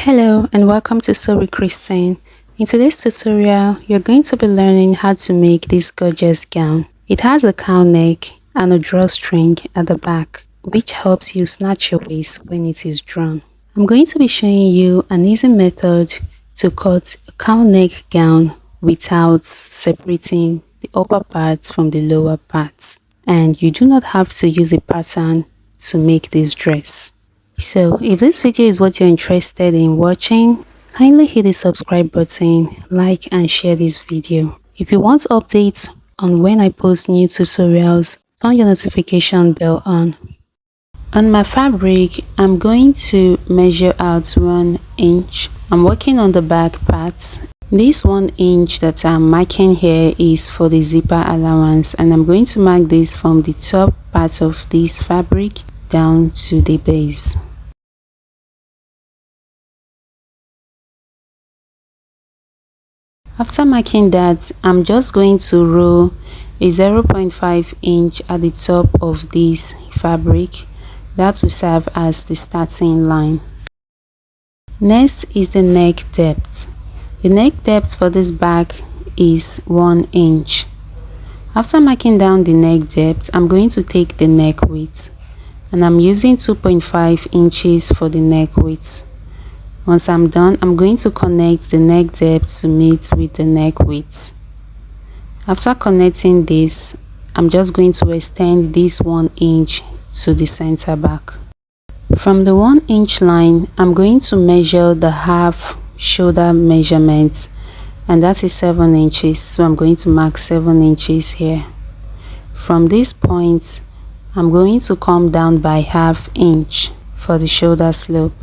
Hello and welcome to Sew with Christine. In today's tutorial, you're going to be learning how to make this gorgeous gown. It has a cowl neck and a drawstring at the back, which helps you snatch your waist when it is drawn. I'm going to be showing you an easy method to cut a cowl neck gown without separating the upper parts from the lower parts. And you do not have to use a pattern to make this dress. So if this video is what you're interested in watching, kindly hit the subscribe button, like and share this video. If you want updates on when I post new tutorials, turn your notification bell on. On my fabric, I'm going to measure out 1 inch. I'm working on the back parts. This 1 inch that I'm marking here is for the zipper allowance, and I'm going to mark this from the top part of this fabric down to the base. After marking that, I'm just going to roll a 0.5 inch at the top of this fabric. That will serve as the starting line. Next is the neck depth. The neck depth for this back is 1 inch. After marking down the neck depth, I'm going to take the neck width, and I'm using 2.5 inches for the neck width. Once I'm done, I'm going to connect the neck depth to meet with the neck width. After connecting this, I'm just going to extend this 1 inch to the center back. From the 1 inch line, I'm going to measure the half shoulder measurement, and that is 7 inches. So I'm going to mark 7 inches here. From this point, I'm going to come down by ½ inch for the shoulder slope.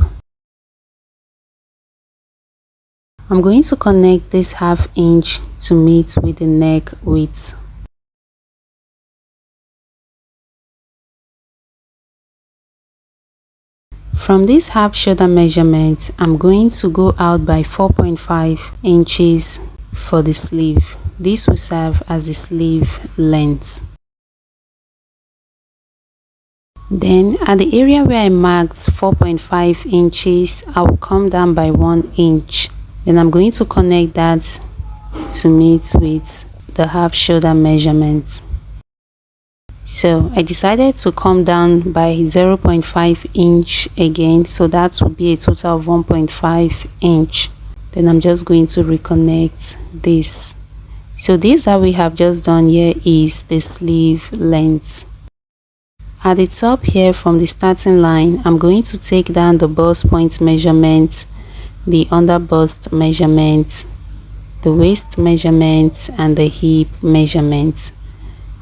I'm going to connect this ½ inch to meet with the neck width. From this half shoulder measurement, I'm going to go out by 4.5 inches for the sleeve. This will serve as the sleeve length. Then at the area where I marked 4.5 inches, I will come down by 1 inch. Then I'm going to connect that to meet with the half shoulder measurement. So I decided to come down by 0.5 inch again, so that will be a total of 1.5 inch. Then I'm just going to reconnect this. So this that we have just done here is the sleeve length. At the top here from the starting line, I'm going to take down the bust point measurement, the under bust measurement, the waist measurement, and the hip measurement.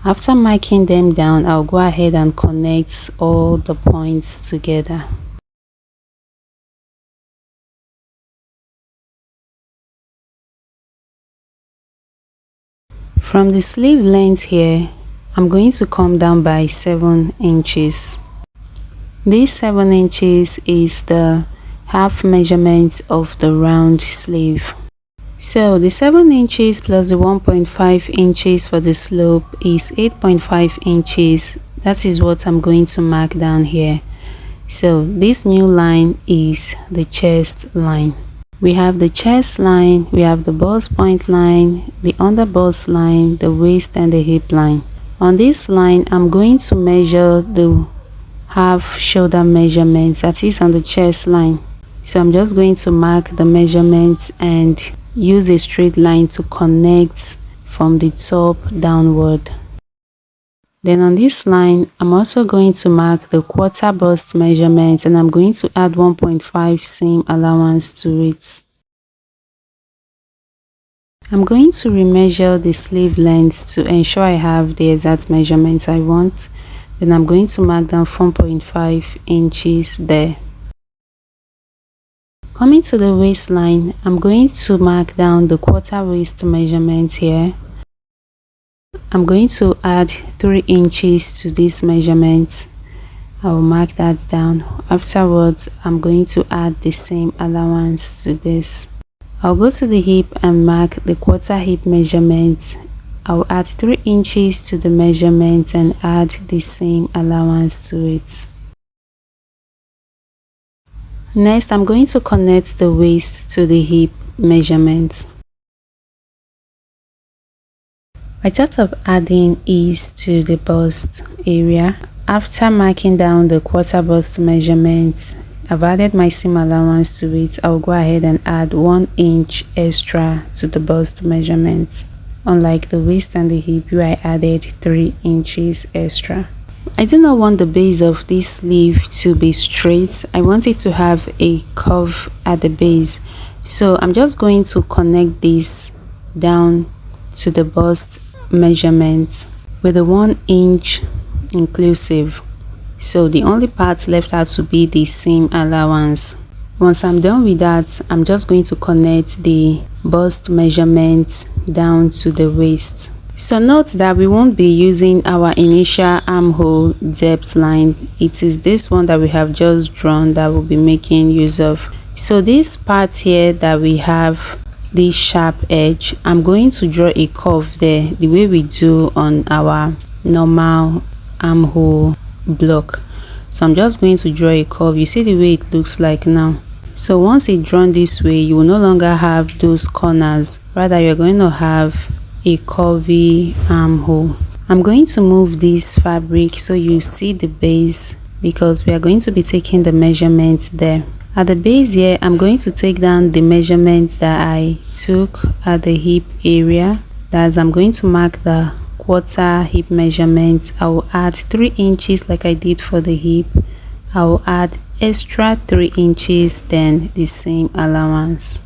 After marking them down, I'll go ahead and connect all the points together. From the sleeve length here, I'm going to come down by 7 inches. This 7 inches is the half measurement of the round sleeve. So the 7 inches plus the 1.5 inches for the slope is 8.5 inches. That is what I'm going to mark down here. So this new line is the chest line. We have the chest line, we have the bust point line, the under bust line, the waist and the hip line. On this line, I'm going to measure the half shoulder measurements, that is on the chest line. So I'm just going to mark the measurements and use a straight line to connect from the top downward. Then on this line, I'm also going to mark the quarter bust measurement, and I'm going to add 1.5 seam allowance to it. I'm going to remeasure the sleeve length to ensure I have the exact measurements I want. Then I'm going to mark down 4.5 inches there. Coming to the waistline, I'm going to mark down the quarter waist measurement here. I'm going to add 3 inches to this measurement. I will mark that down. Afterwards, I'm going to add the same allowance to this. I'll go to the hip and mark the quarter hip measurement. I'll add 3 inches to the measurement and add the same allowance to it. Next, I'm going to connect the waist to the hip measurements. I thought of adding ease to the bust area. After marking down the quarter bust measurement, I've added my seam allowance to it. I'll go ahead and add 1 inch extra to the bust measurement, unlike the waist and the hip where I added 3 inches extra. I do not want the base of this sleeve to be straight. I want it to have a curve at the base. So I'm just going to connect this down to the bust measurement with a 1 inch inclusive. So the only part left out to be the seam allowance. Once I'm done with that, I'm just going to connect the bust measurements down to the waist. So note that we won't be using our initial armhole depth line. It is this one that we have just drawn that we'll be making use of. So this part here that we have this sharp edge, I'm going to draw a curve there the way we do on our normal armhole block. So I'm just going to draw a curve. You see the way it looks like now. So once it's drawn this way, you will no longer have those corners, rather you're going to have a curvy armhole. I'm going to move this fabric so you see the base, because we are going to be taking the measurements there. At the base here, I'm going to take down the measurements that I took at the hip area. That's I'm going to mark the quarter hip measurement. I will add 3 inches like I did for the hip. I will add extra 3 inches, then the seam allowance.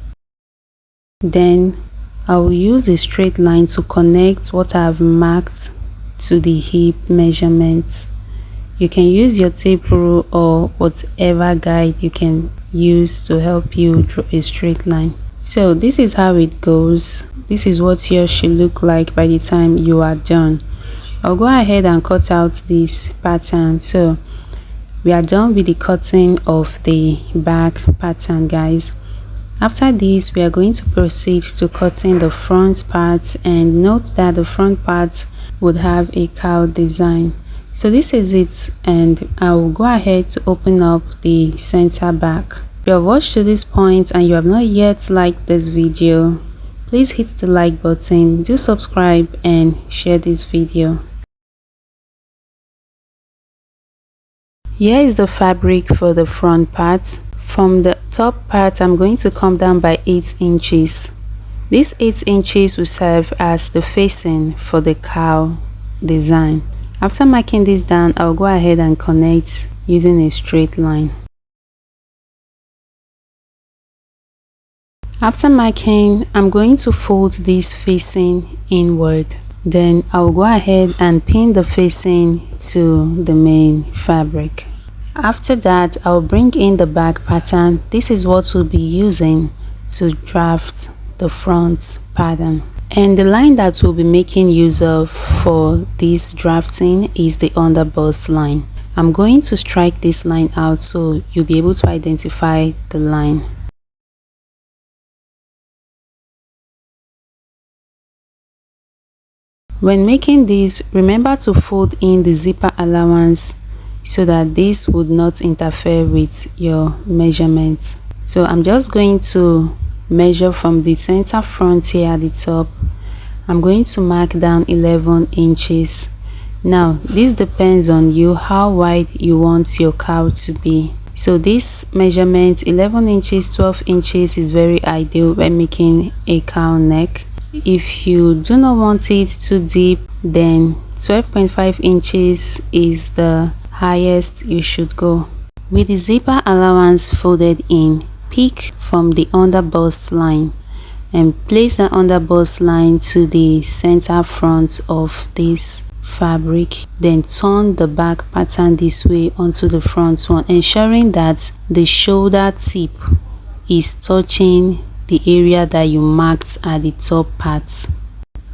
Then I will use a straight line to connect what I've marked to the hip measurements. You can use your tape rule or whatever guide you can use to help you draw a straight line. So this is how it goes. This is what yours should look like by the time you are done. I'll go ahead and cut out this pattern. So we are done with the cutting of the back pattern, guys. After this, we are going to proceed to cutting the front part, and note that the front part would have a cowl design. So this is it, and I will go ahead to open up the center back. If you have watched to this point and you have not yet liked this video, please hit the like button, do subscribe and share this video. Here is the fabric for the front part. From the top part, I'm going to come down by 8 inches. This 8 inches will serve as the facing for the cowl design. After marking this down, I'll go ahead and connect using a straight line. After marking, I'm going to fold this facing inward. Then I'll go ahead and pin the facing to the main fabric. After that, I'll bring in the back pattern. This is what we'll be using to draft the front pattern. And the line that we'll be making use of for this drafting is the underbust line. I'm going to strike this line out so you'll be able to identify the line. When making this, remember to fold in the zipper allowance so that this would not interfere with your measurements. So I'm just going to measure from the center front here at the top. I'm going to mark down 11 inches. Now this depends on you how wide you want your cowl to be. So this measurement 11 inches 12 inches is very ideal when making a cowl neck. If you do not want it too deep, then 12.5 inches is the highest you should go. With the zipper allowance folded in, pick from the underbust line and place the underbust line to the center front of this fabric. Then turn the back pattern this way onto the front one, ensuring that the shoulder tip is touching the area that you marked at the top part.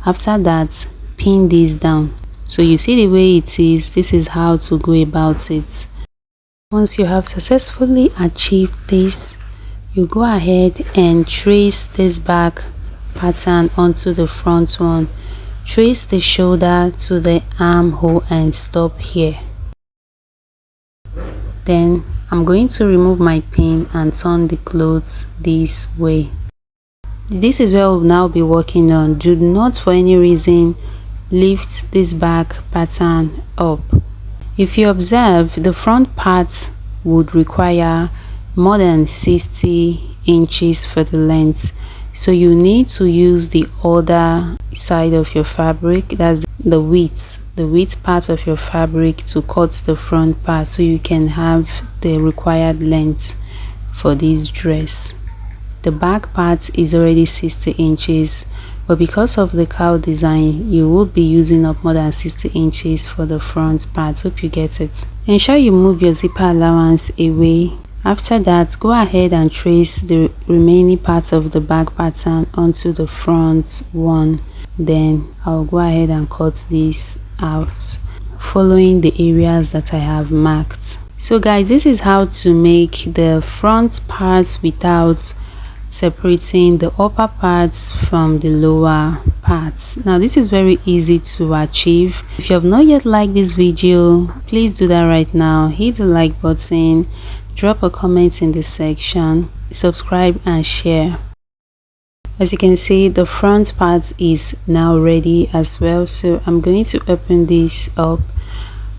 After that, pin this down. So you see the way it is. This is how to go about it. Once you have successfully achieved this, you go ahead and trace this back pattern onto the front one. Trace the shoulder to the armhole and stop here. Then I'm going to remove my pin and turn the clothes this way. This is where we'll now be working on. Do not for any reason lift this back pattern up. If you observe, the front part would require more than 60 inches for the length, so you need to use the other side of your fabric, that's the width part of your fabric, to cut the front part so you can have the required length for this dress. The back part is already 60 inches, but because of the cowl design, you will be using up more than 60 inches for the front part. Hope you get it. Ensure you move your zipper allowance away. After that, go ahead and trace the remaining parts of the back pattern onto the front one. Then I'll go ahead and cut this out, following the areas that I have marked. So guys, this is how to make the front parts without separating the upper parts from the lower parts. Now this is very easy to achieve. If you have not yet liked this video, please do that right now. Hit the like button, drop a comment in the section, subscribe and share. As you can see, the front part is now ready as well, so I'm going to open this up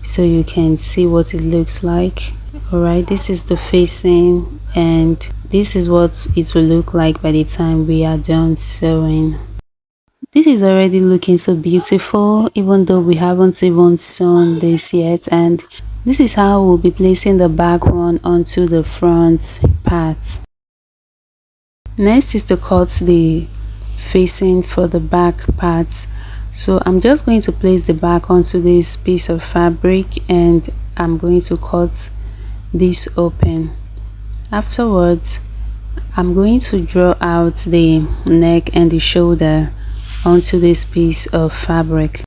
so you can see what it looks like. Alright, this is the facing, and this is what it will look like by the time we are done sewing. This is already looking so beautiful, even though we haven't even sewn this yet. And this is how we'll be placing the back one onto the front part. Next is to cut the facing for the back part. So I'm just going to place the back onto this piece of fabric, and I'm going to cut this open. Afterwards, I'm going to draw out the neck and the shoulder onto this piece of fabric.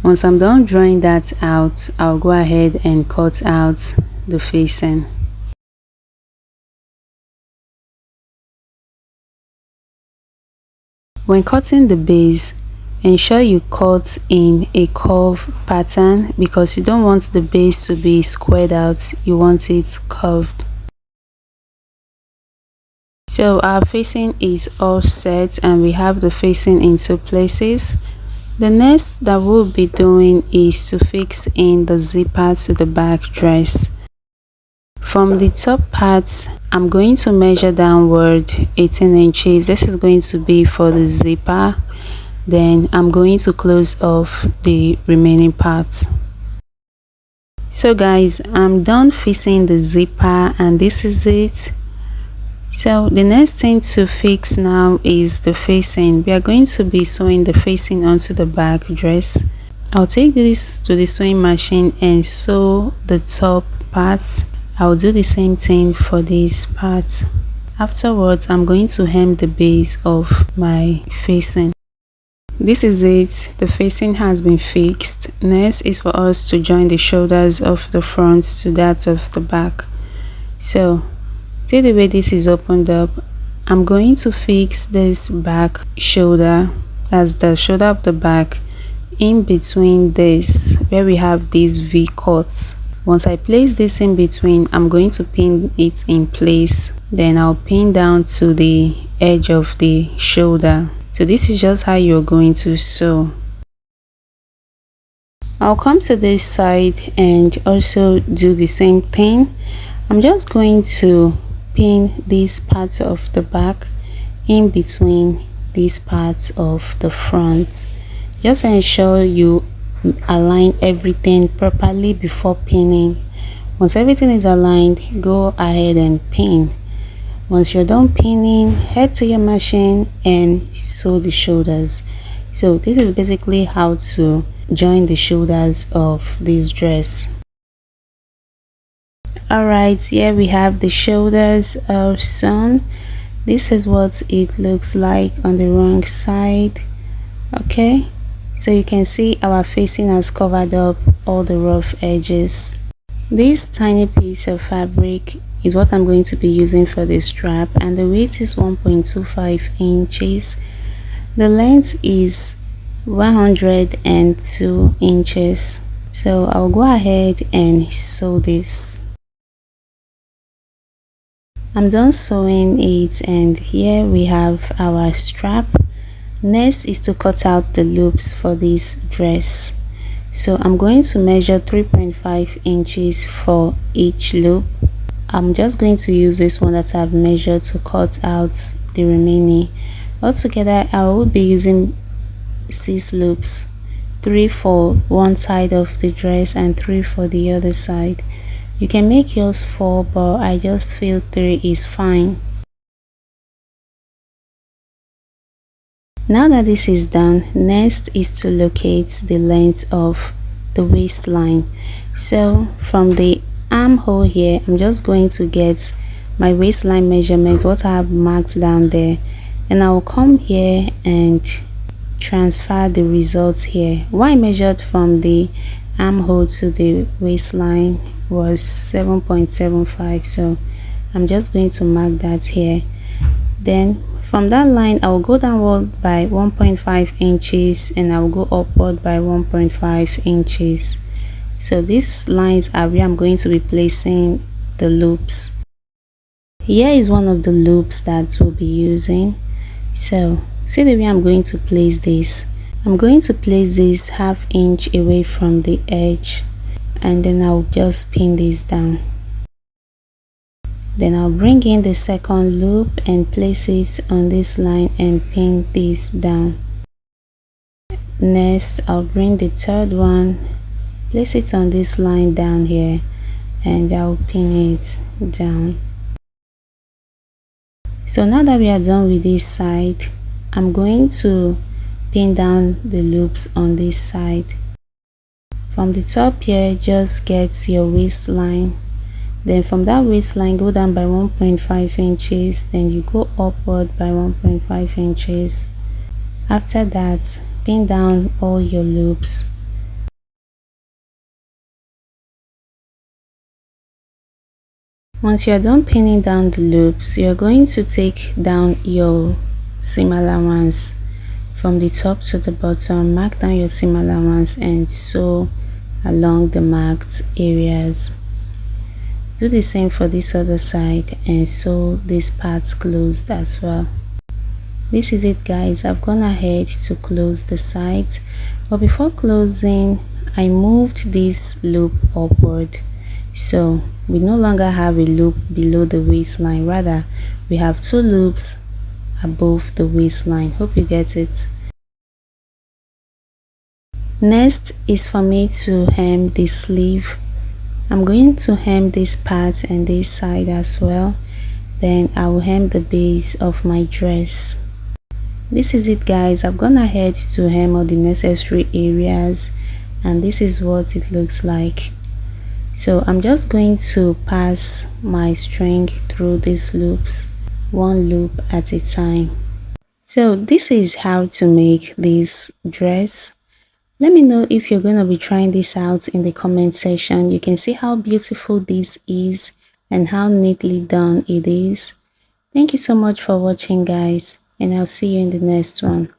Once I'm done drawing that out, I'll go ahead and cut out the facing. When cutting the base, ensure you cut in a curve pattern because you don't want the base to be squared out, you want it curved. So our facing is all set and we have the facing in two places. The next that we'll be doing is to fix in the zipper to the back dress. From the top part, I'm going to measure downward 18 inches. This is going to be for the zipper. Then I'm going to close off the remaining parts. So guys, I'm done fixing the zipper and this is it. So the next thing to fix now is the facing. We are going to be sewing the facing onto the back dress. I'll take this to the sewing machine and sew the top parts. I'll do the same thing for this part. Afterwards, I'm going to hem the base of my facing. This is it. The facing has been fixed. Next is for us to join the shoulders of the front to that of the back. So see the way this is opened up. I'm going to fix this back shoulder, as the shoulder of the back, in between this where we have these V cuts. Once I place this in between, I'm going to pin it in place. Then I'll pin down to the edge of the shoulder. So this is just how you're going to sew. I'll come to this side and also do the same thing. I'm just going to pin these parts of the back in between these parts of the front. Just ensure you align everything properly before pinning. Once everything is aligned, go ahead and pin. Once you're done pinning, head to your machine and sew the shoulders. So this is basically how to join the shoulders of this dress. Alright, here we have the shoulders sewn. This is what it looks like on the wrong side. Okay, so you can see our facing has covered up all the rough edges. This tiny piece of fabric is what I'm going to be using for this strap, and the width is 1.25 inches. The length is 102 inches. So I'll go ahead and sew this. I'm done sewing it, and here we have our strap. Next is to cut out the loops for this dress. So I'm going to measure 3.5 inches for each loop. I'm just going to use this one that I've measured to cut out the remaining. Altogether, I will be using 6 loops, 3 for one side of the dress and 3 for the other side. You can make yours 4, but I just feel 3 is fine. Now that this is done, next is to locate the length of the waistline. So from the armhole here, I'm just going to get my waistline measurement, what I have marked down there, and I'll come here and transfer the results here. What I measured from the armhole to the waistline was 7.75, so I'm just going to mark that here. Then from that line, I'll go downward by 1.5 inches and I'll go upward by 1.5 inches. So these lines are where I'm going to be placing the loops. Here is one of the loops that we'll be using. So see the way I'm going to place this. I'm going to place this 1/2 inch away from the edge, and then I'll just pin this down. Then I'll bring in the second loop and place it on this line and pin this down. Next, I'll bring the third one, place it on this line down here, and I'll pin it down. So now that we are done with this side, I'm going to pin down the loops on this side. From the top here, just get your waistline. Then from that waistline, go down by 1.5 inches, then you go upward by 1.5 inches. After that, pin down all your loops. Once you're done pinning down the loops, you're going to take down your seam allowance from the top to the bottom. Mark down your seam allowance and sew along the marked areas. Do the same for this other side and sew this part closed as well. This is it, guys. I've gone ahead to close the sides, but before closing, I moved this loop upward. So we no longer have a loop below the waistline, rather we have 2 loops above the waistline. Hope you get it. Next is for me to hem the sleeve. I'm going to hem this part and this side as well. Then I will hem the base of my dress. This is it, guys. I've gone ahead to hem all the necessary areas, and this is what it looks like. So I'm just going to pass my string through these loops, 1 loop at a time. So this is how to make this dress. Let me know if you're going to be trying this out in the comment section. You can see how beautiful this is and how neatly done it is. Thank you so much for watching, guys, and I'll see you in the next one.